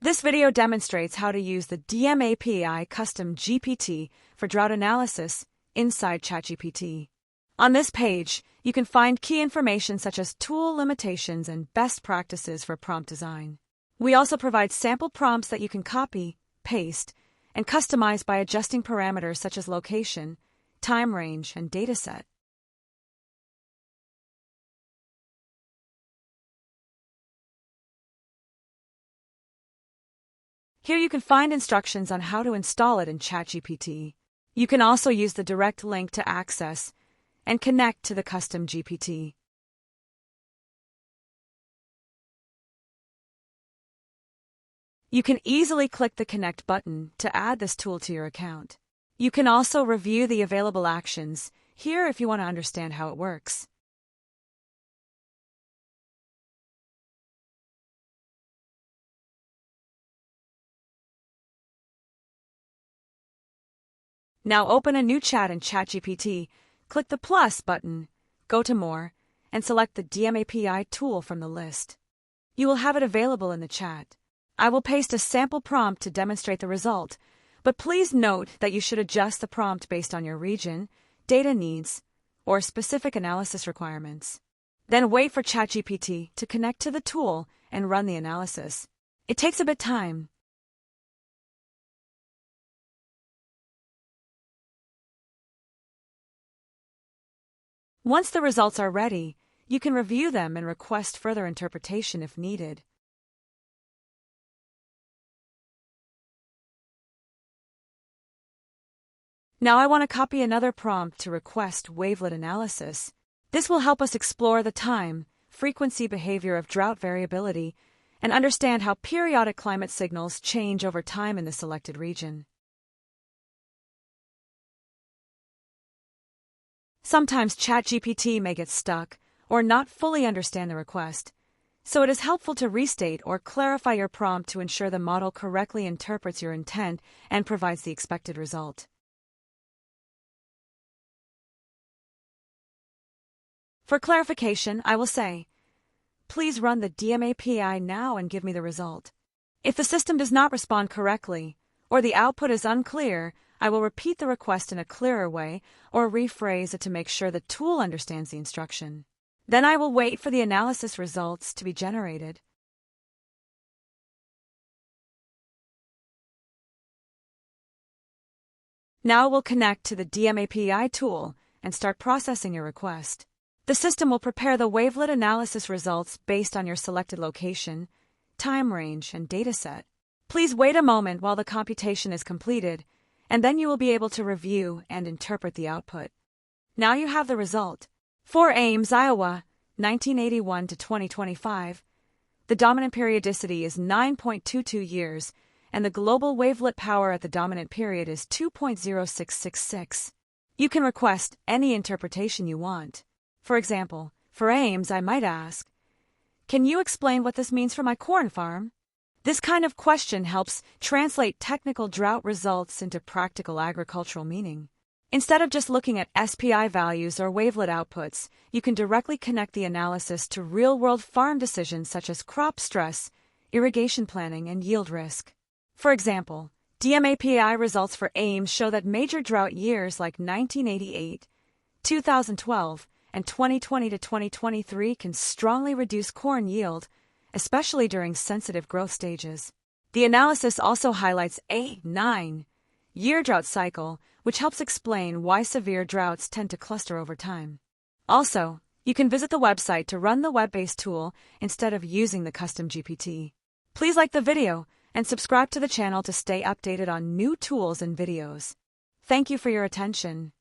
This video demonstrates how to use the DMAP-AI Custom GPT for drought analysis inside ChatGPT. On this page, you can find key information such as tool limitations and best practices for prompt design. We also provide sample prompts that you can copy, paste, and customize by adjusting parameters such as location, time range, and dataset. Here you can find instructions on how to install it in ChatGPT. You can also use the direct link to access and connect to the Custom GPT. You can easily click the Connect button to add this tool to your account. You can also review the available actions here if you want to understand how it works. Now open a new chat in ChatGPT, click the plus button, go to More, and select the DMAP-AI tool from the list. You will have it available in the chat. I will paste a sample prompt to demonstrate the result, but please note that you should adjust the prompt based on your region, data needs, or specific analysis requirements. Then wait for ChatGPT to connect to the tool and run the analysis. It takes a bit of time. Once the results are ready, you can review them and request further interpretation if needed. Now I want to copy another prompt to request wavelet analysis. This will help us explore the time, frequency behavior of drought variability, and understand how periodic climate signals change over time in the selected region. Sometimes ChatGPT may get stuck or not fully understand the request, so it is helpful to restate or clarify your prompt to ensure the model correctly interprets your intent and provides the expected result. For clarification, I will say, please run the DMAP-AI now and give me the result. If the system does not respond correctly or the output is unclear, I will repeat the request in a clearer way or rephrase it to make sure the tool understands the instruction. Then I will wait for the analysis results to be generated. Now we'll connect to the DMAP-AI tool and start processing your request. The system will prepare the wavelet analysis results based on your selected location, time range, and dataset. Please wait a moment while the computation is completed, and then you will be able to review and interpret the output. Now you have the result. For Ames, Iowa, 1981 to 2025, the dominant periodicity is 9.22 years, and the global wavelet power at the dominant period is 2.0666. You can request any interpretation you want. For example, for Ames, I might ask, "Can you explain what this means for my corn farm?" This kind of question helps translate technical drought results into practical agricultural meaning. Instead of just looking at SPI values or wavelet outputs, you can directly connect the analysis to real-world farm decisions such as crop stress, irrigation planning, and yield risk. For example, DMAP-AI results for Ames show that major drought years like 1988, 2012, and 2020 to 2023 can strongly reduce corn yield, especially during sensitive growth stages. The analysis also highlights a 9-year drought cycle, which helps explain why severe droughts tend to cluster over time. Also, you can visit the website to run the web-based tool instead of using the Custom GPT. Please like the video and subscribe to the channel to stay updated on new tools and videos. Thank you for your attention.